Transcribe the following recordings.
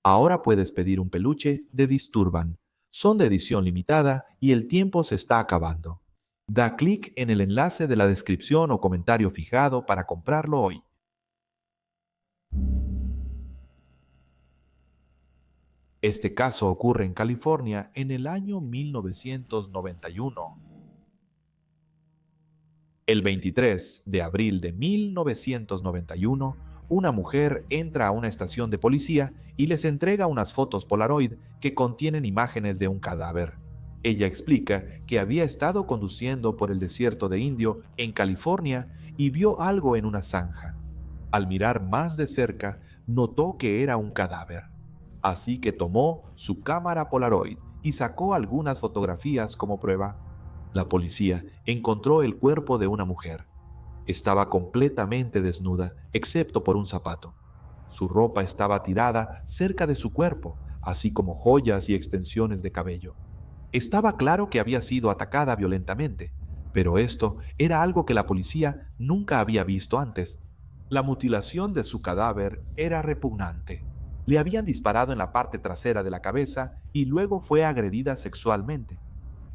Ahora puedes pedir un peluche de Disturban. Son de edición limitada y el tiempo se está acabando. Da clic en el enlace de la descripción o comentario fijado para comprarlo hoy. Este caso ocurre en California en el año 1991. El 23 de abril de 1991, una mujer entra a una estación de policía y les entrega unas fotos Polaroid que contienen imágenes de un cadáver. Ella explica que había estado conduciendo por el desierto de Indio en California y vio algo en una zanja. Al mirar más de cerca, notó que era un cadáver. Así que tomó su cámara Polaroid y sacó algunas fotografías como prueba. La policía encontró el cuerpo de una mujer. Estaba completamente desnuda, excepto por un zapato. Su ropa estaba tirada cerca de su cuerpo, así como joyas y extensiones de cabello. Estaba claro que había sido atacada violentamente, pero esto era algo que la policía nunca había visto antes. La mutilación de su cadáver era repugnante. Le habían disparado en la parte trasera de la cabeza y luego fue agredida sexualmente.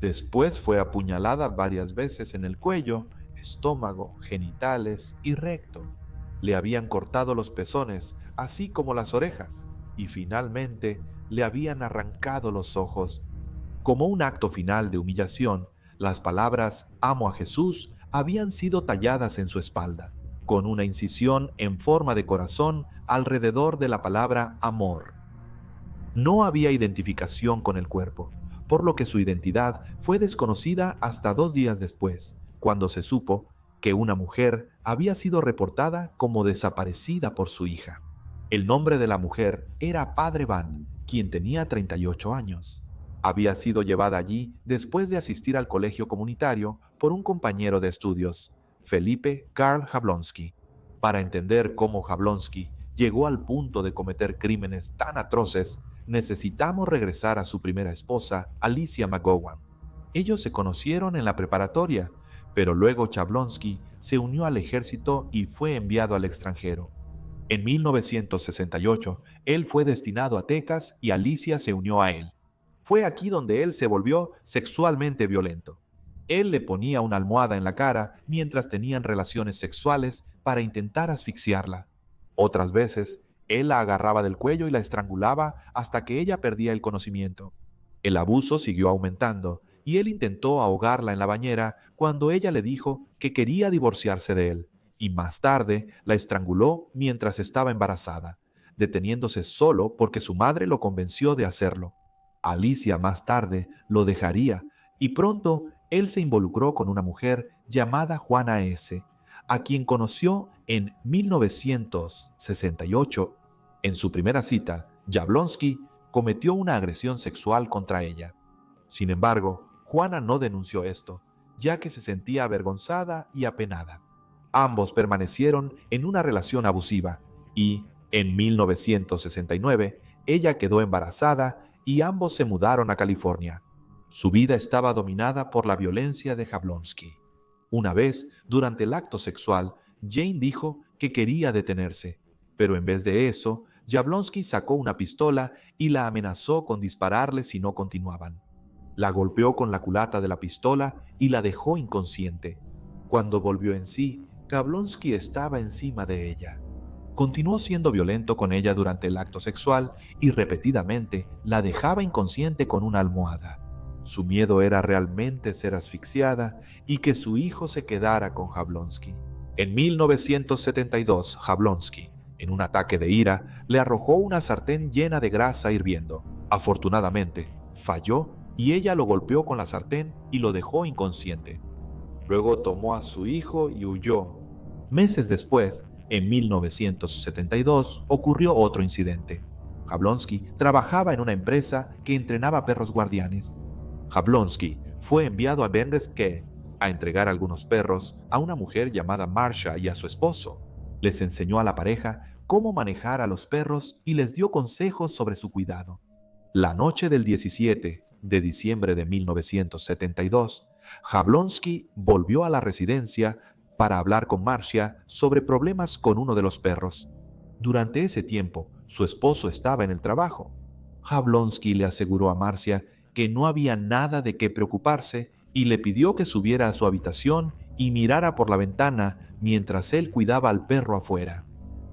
Después fue apuñalada varias veces en el cuello, estómago, genitales y recto. Le habían cortado los pezones, así como las orejas, y finalmente le habían arrancado los ojos. Como un acto final de humillación, las palabras «Amo a Jesús» habían sido talladas en su espalda, con una incisión en forma de corazón alrededor de la palabra «amor». No había identificación con el cuerpo, por lo que su identidad fue desconocida hasta 2 días después, cuando se supo que una mujer había sido reportada como desaparecida por su hija. El nombre de la mujer era Padre Van, quien tenía 38 años. Había sido llevada allí después de asistir al colegio comunitario por un compañero de estudios, Felipe Karl Jablonski. Para entender cómo Jablonski llegó al punto de cometer crímenes tan atroces, necesitamos regresar a su primera esposa, Alicia McGowan. Ellos se conocieron en la preparatoria, pero luego Jablonski se unió al ejército y fue enviado al extranjero. En 1968, él fue destinado a Texas y Alicia se unió a él. Fue aquí donde él se volvió sexualmente violento. Él le ponía una almohada en la cara mientras tenían relaciones sexuales para intentar asfixiarla. Otras veces, él la agarraba del cuello y la estrangulaba hasta que ella perdía el conocimiento. El abuso siguió aumentando y él intentó ahogarla en la bañera cuando ella le dijo que quería divorciarse de él, y más tarde la estranguló mientras estaba embarazada, deteniéndose solo porque su madre lo convenció de hacerlo. Alicia más tarde lo dejaría y pronto él se involucró con una mujer llamada Juana S., a quien conoció en 1968. En su primera cita, Jablonski cometió una agresión sexual contra ella. Sin embargo, Juana no denunció esto, ya que se sentía avergonzada y apenada. Ambos permanecieron en una relación abusiva y, en 1969, ella quedó embarazada y ambos se mudaron a California. Su vida estaba dominada por la violencia de Jablonski. Una vez, durante el acto sexual, Jane dijo que quería detenerse, pero en vez de eso, Jablonski sacó una pistola y la amenazó con dispararle si no continuaban. La golpeó con la culata de la pistola y la dejó inconsciente. Cuando volvió en sí, Jablonski estaba encima de ella. Continuó siendo violento con ella durante el acto sexual y repetidamente la dejaba inconsciente con una almohada. Su miedo era realmente ser asfixiada y que su hijo se quedara con Jablonski. En 1972, Jablonski, en un ataque de ira, le arrojó una sartén llena de grasa hirviendo. Afortunadamente, falló y ella lo golpeó con la sartén y lo dejó inconsciente. Luego tomó a su hijo y huyó. Meses después, en 1972, ocurrió otro incidente. Jablonski trabajaba en una empresa que entrenaba perros guardianes. Jablonski fue enviado a Benresque a entregar algunos perros a una mujer llamada Marcia y a su esposo. Les enseñó a la pareja cómo manejar a los perros y les dio consejos sobre su cuidado. La noche del 17 de diciembre de 1972, Jablonski volvió a la residencia para hablar con Marcia sobre problemas con uno de los perros. Durante ese tiempo, su esposo estaba en el trabajo. Jablonski le aseguró a Marcia que no había nada de qué preocuparse y le pidió que subiera a su habitación y mirara por la ventana mientras él cuidaba al perro afuera.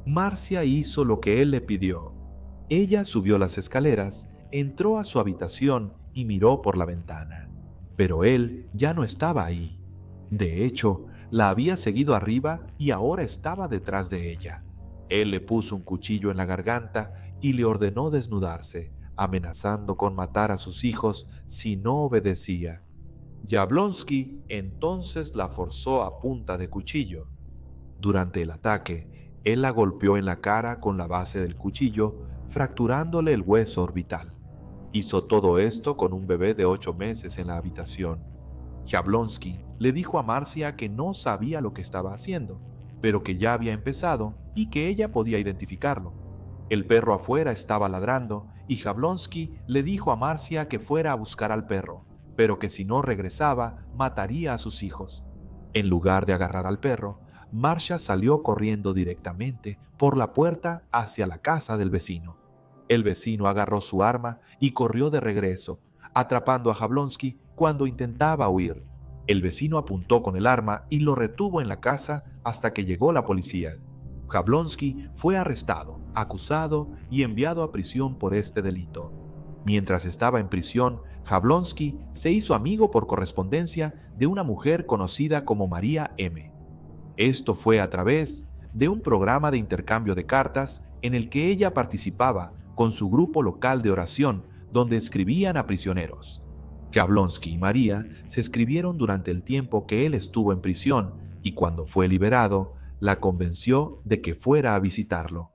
Marcia hizo lo que él le pidió. Ella subió las escaleras, entró a su habitación y miró por la ventana. Pero él ya no estaba ahí. De hecho, la había seguido arriba y ahora estaba detrás de ella. Él le puso un cuchillo en la garganta y le ordenó desnudarse, amenazando con matar a sus hijos si no obedecía. Jablonski entonces la forzó a punta de cuchillo. Durante el ataque, él la golpeó en la cara con la base del cuchillo, fracturándole el hueso orbital. Hizo todo esto con un bebé de 8 meses en la habitación. Jablonski le dijo a Marcia que no sabía lo que estaba haciendo, pero que ya había empezado y que ella podía identificarlo. El perro afuera estaba ladrando y Jablonski le dijo a Marcia que fuera a buscar al perro, pero que si no regresaba mataría a sus hijos. En lugar de agarrar al perro, Marcia salió corriendo directamente por la puerta hacia la casa del vecino. El vecino agarró su arma y corrió de regreso, atrapando a Jablonski cuando intentaba huir. El vecino apuntó con el arma y lo retuvo en la casa hasta que llegó la policía. Jablonski fue arrestado, acusado y enviado a prisión por este delito. Mientras estaba en prisión, Jablonski se hizo amigo por correspondencia de una mujer conocida como María M. Esto fue a través de un programa de intercambio de cartas en el que ella participaba con su grupo local de oración, donde escribían a prisioneros. Jablonski y María se escribieron durante el tiempo que él estuvo en prisión y cuando fue liberado, la convenció de que fuera a visitarlo.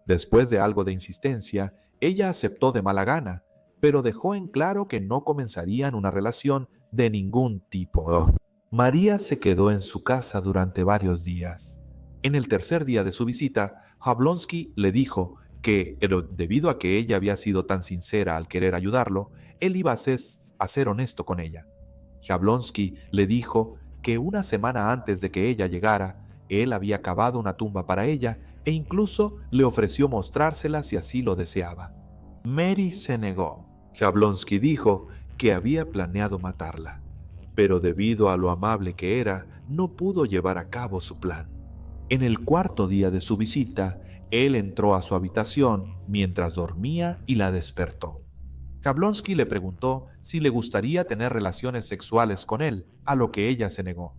Después de algo de insistencia, ella aceptó de mala gana, pero dejó en claro que no comenzarían una relación de ningún tipo. María se quedó en su casa durante varios días. En el tercer día de su visita, Jablonski le dijo que, debido a que ella había sido tan sincera al querer ayudarlo, él iba a ser honesto con ella. Jablonski le dijo que una semana antes de que ella llegara, él había cavado una tumba para ella e incluso le ofreció mostrársela si así lo deseaba. Mary se negó. Jablonski dijo que había planeado matarla, pero debido a lo amable que era, no pudo llevar a cabo su plan. En el cuarto día de su visita, él entró a su habitación mientras dormía y la despertó. Jablonski le preguntó si le gustaría tener relaciones sexuales con él, a lo que ella se negó.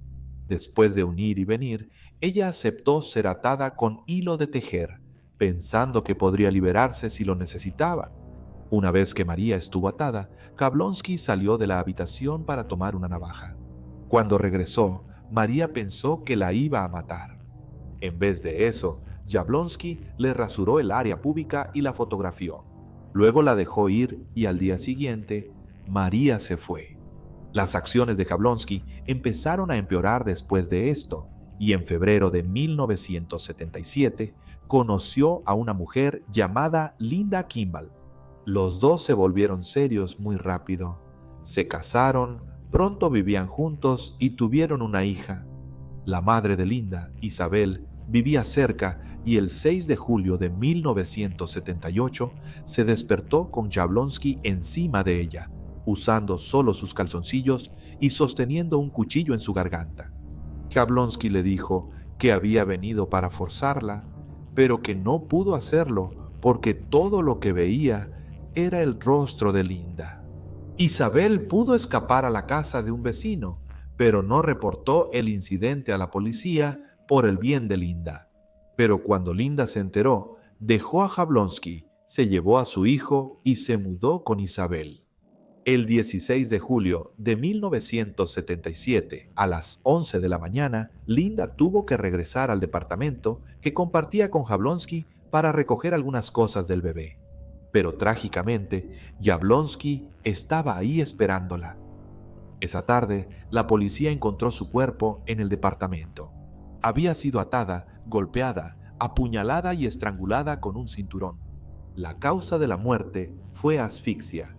Después de un ir y venir, ella aceptó ser atada con hilo de tejer, pensando que podría liberarse si lo necesitaba. Una vez que María estuvo atada, Jablonski salió de la habitación para tomar una navaja. Cuando regresó, María pensó que la iba a matar. En vez de eso, Jablonski le rasuró el área púbica y la fotografió. Luego la dejó ir y al día siguiente, María se fue. Las acciones de Jablonski empezaron a empeorar después de esto, y en febrero de 1977 conoció a una mujer llamada Linda Kimball. Los dos se volvieron serios muy rápido. Se casaron, pronto vivían juntos y tuvieron una hija. La madre de Linda, Isabel, vivía cerca y el 6 de julio de 1978 se despertó con Jablonski encima de ella, usando solo sus calzoncillos y sosteniendo un cuchillo en su garganta. Jablonski le dijo que había venido para forzarla, pero que no pudo hacerlo porque todo lo que veía era el rostro de Linda. Isabel pudo escapar a la casa de un vecino, pero no reportó el incidente a la policía por el bien de Linda. Pero cuando Linda se enteró, dejó a Jablonski, se llevó a su hijo y se mudó con Isabel. El 16 de julio de 1977, a las 11 de la mañana, Linda tuvo que regresar al departamento que compartía con Jablonski para recoger algunas cosas del bebé. Pero trágicamente, Jablonski estaba ahí esperándola. Esa tarde, la policía encontró su cuerpo en el departamento. Había sido atada, golpeada, apuñalada y estrangulada con un cinturón. La causa de la muerte fue asfixia.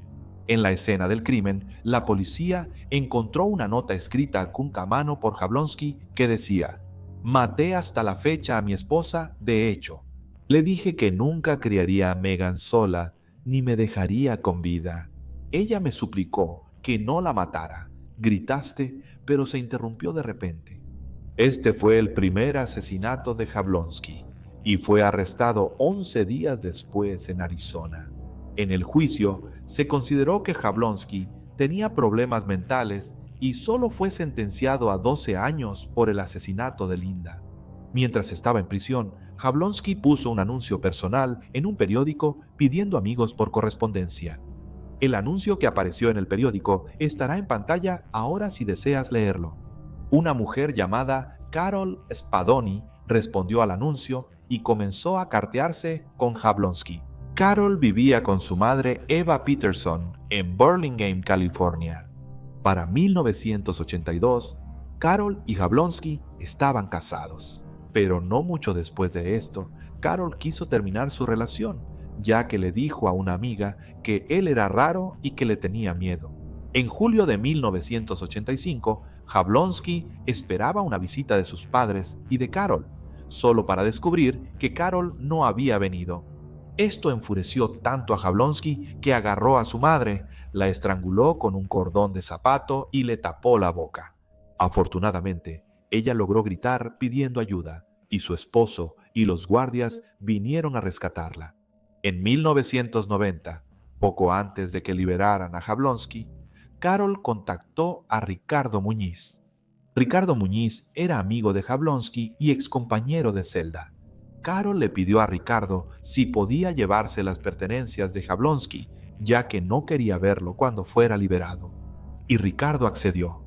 En la escena del crimen, la policía encontró una nota escrita con a mano por Jablonski que decía: «Maté hasta la fecha a mi esposa, de hecho». Le dije que nunca criaría a Megan sola ni me dejaría con vida. Ella me suplicó que no la matara. Gritaste, pero se interrumpió de repente. Este fue el primer asesinato de Jablonski y fue arrestado 11 días después en Arizona. En el juicio se consideró que Jablonski tenía problemas mentales y solo fue sentenciado a 12 años por el asesinato de Linda. Mientras estaba en prisión, Jablonski puso un anuncio personal en un periódico pidiendo amigos por correspondencia. El anuncio que apareció en el periódico estará en pantalla ahora si deseas leerlo. Una mujer llamada Carol Spadoni respondió al anuncio y comenzó a cartearse con Jablonski. Carol vivía con su madre Eva Peterson en Burlingame, California. Para 1982, Carol y Jablonski estaban casados. Pero no mucho después de esto, Carol quiso terminar su relación, ya que le dijo a una amiga que él era raro y que le tenía miedo. En julio de 1985, Jablonski esperaba una visita de sus padres y de Carol, solo para descubrir que Carol no había venido. Esto enfureció tanto a Jablonski que agarró a su madre, la estranguló con un cordón de zapato y le tapó la boca. Afortunadamente, ella logró gritar pidiendo ayuda, y su esposo y los guardias vinieron a rescatarla. En 1990, poco antes de que liberaran a Jablonski, Carol contactó a Ricardo Muñiz. Ricardo Muñiz era amigo de Jablonski y excompañero de celda. Carol le pidió a Ricardo si podía llevarse las pertenencias de Jablonski, ya que no quería verlo cuando fuera liberado. Y Ricardo accedió.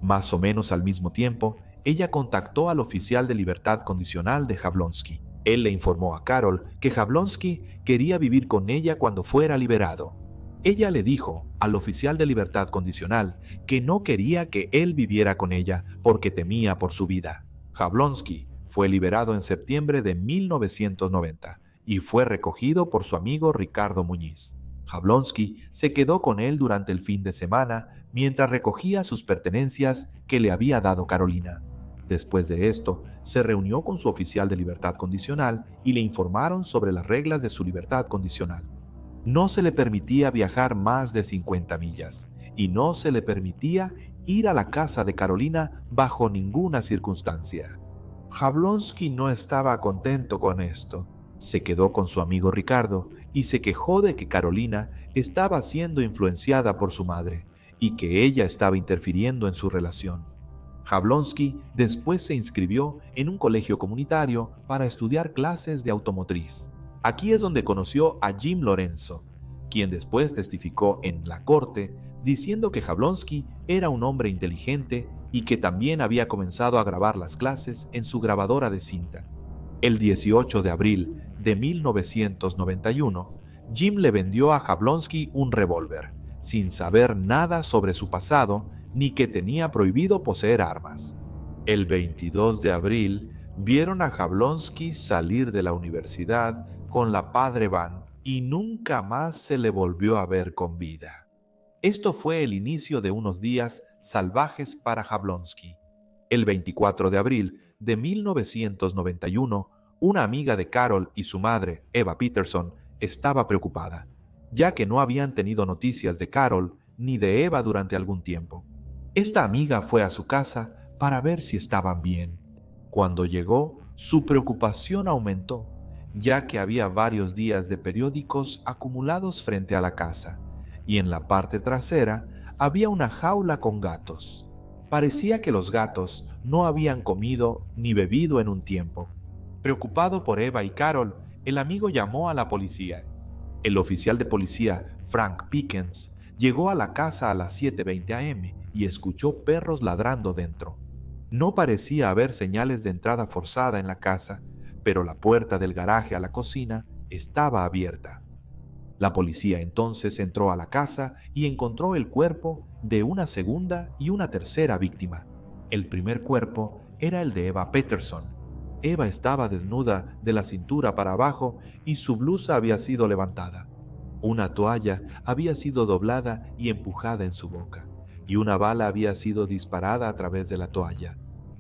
Más o menos al mismo tiempo, ella contactó al oficial de libertad condicional de Jablonski. Él le informó a Carol que Jablonski quería vivir con ella cuando fuera liberado. Ella le dijo al oficial de libertad condicional que no quería que él viviera con ella porque temía por su vida. Jablonski fue liberado en septiembre de 1990 y fue recogido por su amigo Ricardo Muñiz. Jablonski se quedó con él durante el fin de semana mientras recogía sus pertenencias que le había dado Carolina. Después de esto, se reunió con su oficial de libertad condicional y le informaron sobre las reglas de su libertad condicional. No se le permitía viajar más de 50 millas y no se le permitía ir a la casa de Carolina bajo ninguna circunstancia. Jablonski no estaba contento con esto. Se quedó con su amigo Ricardo y se quejó de que Carolina estaba siendo influenciada por su madre y que ella estaba interfiriendo en su relación. Jablonski después se inscribió en un colegio comunitario para estudiar clases de automotriz. Aquí es donde conoció a Jim Lorenzo, quien después testificó en la corte diciendo que Jablonski era un hombre inteligente y que también había comenzado a grabar las clases en su grabadora de cinta. El 18 de abril de 1991, Jim le vendió a Jablonski un revólver, sin saber nada sobre su pasado ni que tenía prohibido poseer armas. El 22 de abril vieron a Jablonski salir de la universidad con la padre Van y nunca más se le volvió a ver con vida. Esto fue el inicio de unos días salvajes para Jablonski. El 24 de abril de 1991, una amiga de Carol y su madre, Eva Peterson, estaba preocupada, ya que no habían tenido noticias de Carol ni de Eva durante algún tiempo. Esta amiga fue a su casa para ver si estaban bien. Cuando llegó, su preocupación aumentó, ya que había varios días de periódicos acumulados frente a la casa, y en la parte trasera había una jaula con gatos. Parecía que los gatos no habían comido ni bebido en un tiempo. Preocupado por Eva y Carol, el amigo llamó a la policía. El oficial de policía, Frank Pickens, llegó a la casa a las 7:20 am y escuchó perros ladrando dentro. No parecía haber señales de entrada forzada en la casa, pero la puerta del garaje a la cocina estaba abierta. La policía entonces entró a la casa y encontró el cuerpo de una segunda y una tercera víctima. El primer cuerpo era el de Eva Peterson. Eva estaba desnuda de la cintura para abajo y su blusa había sido levantada. Una toalla había sido doblada y empujada en su boca, y una bala había sido disparada a través de la toalla.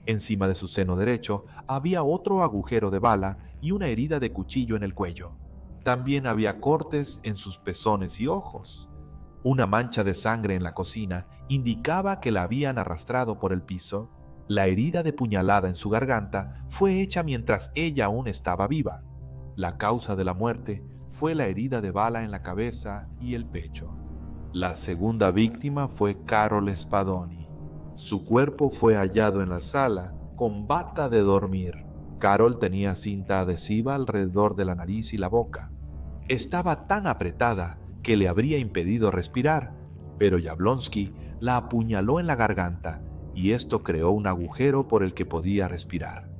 Encima de su seno derecho había otro agujero de bala y una herida de cuchillo en el cuello. También había cortes en sus pezones y ojos. Una mancha de sangre en la cocina indicaba que la habían arrastrado por el piso. La herida de puñalada en su garganta fue hecha mientras ella aún estaba viva. La causa de la muerte fue la herida de bala en la cabeza y el pecho. La segunda víctima fue Carol Spadoni. Su cuerpo fue hallado en la sala con bata de dormir. Carol tenía cinta adhesiva alrededor de la nariz y la boca. Estaba tan apretada que le habría impedido respirar, pero Jablonski la apuñaló en la garganta y esto creó un agujero por el que podía respirar.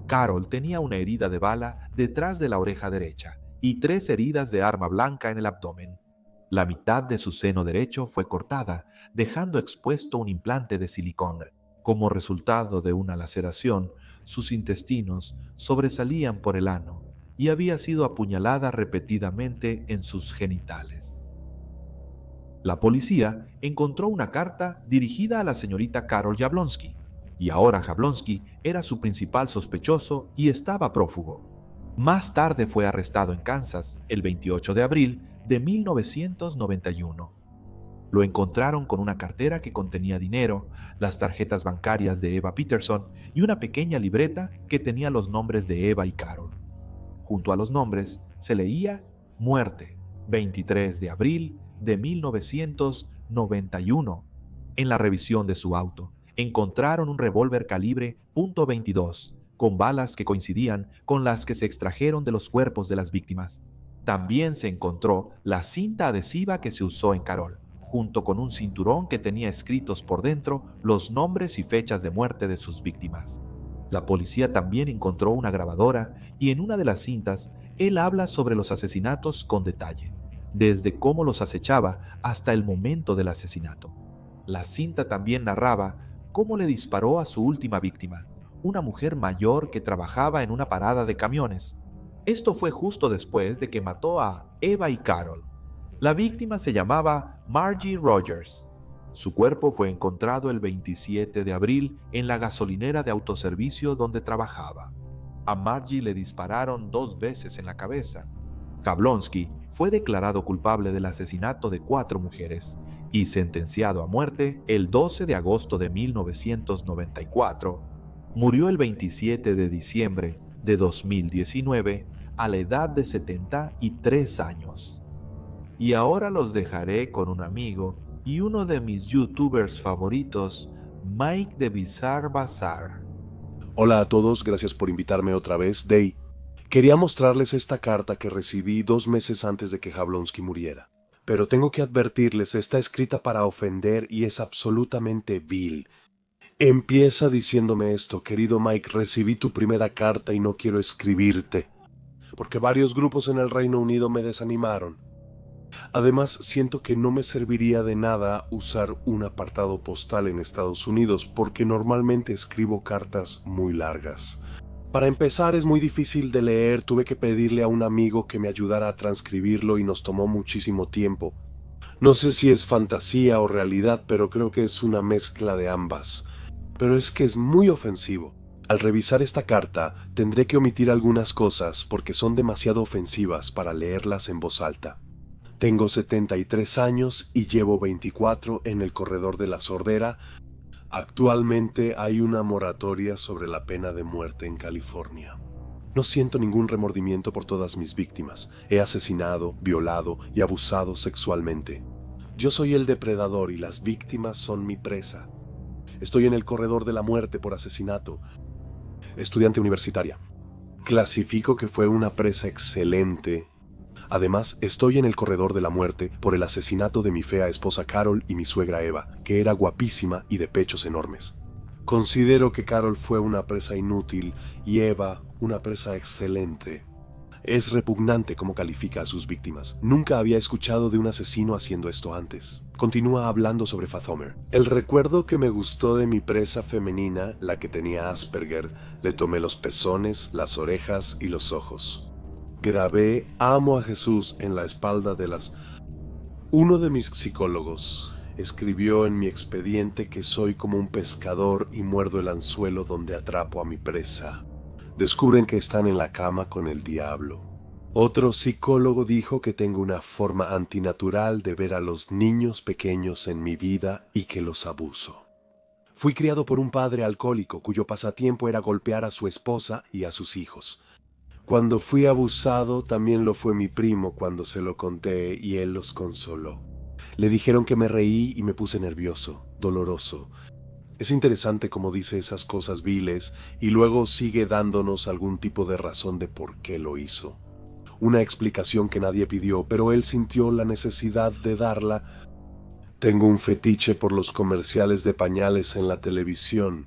Carol tenía una herida de bala detrás de la oreja derecha y 3 heridas de arma blanca en el abdomen. La mitad de su seno derecho fue cortada, dejando expuesto un implante de silicón. Como resultado de una laceración, sus intestinos sobresalían por el ano y había sido apuñalada repetidamente en sus genitales. La policía encontró una carta dirigida a la señorita Carol Jablonski, y ahora Jablonski era su principal sospechoso y estaba prófugo. Más tarde fue arrestado en Kansas el 28 de abril de 1991. Lo encontraron con una cartera que contenía dinero, las tarjetas bancarias de Eva Peterson y una pequeña libreta que tenía los nombres de Eva y Carol. Junto a los nombres se leía Muerte, 23 de abril de 1991. En la revisión de su auto, encontraron un revólver calibre .22 con balas que coincidían con las que se extrajeron de los cuerpos de las víctimas. También se encontró la cinta adhesiva que se usó en Carol, junto con un cinturón que tenía escritos por dentro los nombres y fechas de muerte de sus víctimas. La policía también encontró una grabadora y en una de las cintas él habla sobre los asesinatos con detalle, desde cómo los acechaba hasta el momento del asesinato. La cinta también narraba cómo le disparó a su última víctima, una mujer mayor que trabajaba en una parada de camiones. Esto fue justo después de que mató a Eva y Carol. La víctima se llamaba Margie Rogers. Su cuerpo fue encontrado el 27 de abril en la gasolinera de autoservicio donde trabajaba. A Margie le dispararon 2 veces en la cabeza. Jablonski fue declarado culpable del asesinato de 4 mujeres y sentenciado a muerte el 12 de agosto de 1994. Murió el 27 de diciembre de 2019 a la edad de 73 años. Y ahora los dejaré con un amigo y uno de mis youtubers favoritos, Mike de Bizarre Bazaar. Hola a todos, gracias por invitarme otra vez, Day. Quería mostrarles esta carta que recibí 2 meses antes de que Jablonski muriera. Pero tengo que advertirles, está escrita para ofender y es absolutamente vil. Empieza diciéndome esto: querido Mike, recibí tu primera carta y no quiero escribirte, porque varios grupos en el Reino Unido me desanimaron. Además, siento que no me serviría de nada usar un apartado postal en Estados Unidos, porque normalmente escribo cartas muy largas. Para empezar, es muy difícil de leer, tuve que pedirle a un amigo que me ayudara a transcribirlo y nos tomó muchísimo tiempo. No sé si es fantasía o realidad, pero creo que es una mezcla de ambas. Pero es que es muy ofensivo. Al revisar esta carta, tendré que omitir algunas cosas porque son demasiado ofensivas para leerlas en voz alta. Tengo 73 años y llevo 24 en el corredor de la sordera. Actualmente hay una moratoria sobre la pena de muerte en California. No siento ningún remordimiento por todas mis víctimas. He asesinado, violado y abusado sexualmente. Yo soy el depredador y las víctimas son mi presa. Estoy en el corredor de la muerte por asesinato. Estudiante universitaria. Clasifico que fue una presa excelente. Además, estoy en el corredor de la muerte por el asesinato de mi fea esposa Carol y mi suegra Eva, que era guapísima y de pechos enormes. Considero que Carol fue una presa inútil y Eva una presa excelente. Es repugnante cómo califica a sus víctimas. Nunca había escuchado de un asesino haciendo esto antes. Continúa hablando sobre Fathomer. El recuerdo que me gustó de mi presa femenina, la que tenía Asperger, le tomé los pezones, las orejas y los ojos. Grabé "Amo a Jesús" en la espalda de las... Uno de mis psicólogos escribió en mi expediente que soy como un pescador y muerdo el anzuelo donde atrapo a mi presa. descubren que están en la cama con el diablo. Otro psicólogo dijo que tengo una forma antinatural de ver a los niños pequeños en mi vida y que los abuso. Fui criado por un padre alcohólico cuyo pasatiempo era golpear a su esposa y a sus hijos. Cuando fui abusado, también lo fue mi primo cuando se lo conté y él los consoló. Le dijeron que me reí y me puse nervioso, doloroso. Es interesante cómo dice esas cosas viles y luego sigue dándonos algún tipo de razón de por qué lo hizo. Una explicación que nadie pidió, pero él sintió la necesidad de darla. Tengo un fetiche por los comerciales de pañales en la televisión.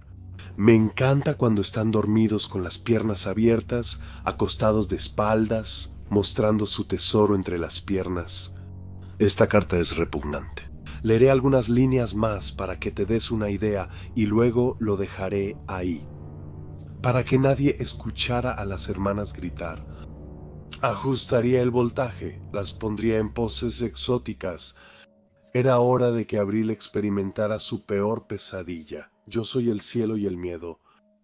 Me encanta cuando están dormidos con las piernas abiertas, acostados de espaldas, mostrando su tesoro entre las piernas. Esta carta es repugnante. Leeré algunas líneas más para que te des una idea y luego lo dejaré ahí. Para que nadie escuchara a las hermanas gritar. Ajustaría el voltaje, las pondría en poses exóticas. Era hora de que Abril experimentara su peor pesadilla. Yo soy el cielo y el miedo.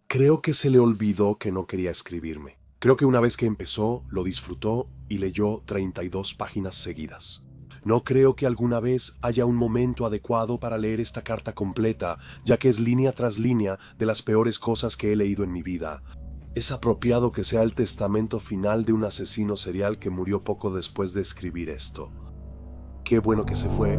Creo que se le olvidó que no quería escribirme. Creo que una vez que empezó, lo disfrutó y leyó 32 páginas seguidas. No creo que alguna vez haya un momento adecuado para leer esta carta completa, ya que es línea tras línea de las peores cosas que he leído en mi vida. Es apropiado que sea el testamento final de un asesino serial que murió poco después de escribir esto. Qué bueno que se fue.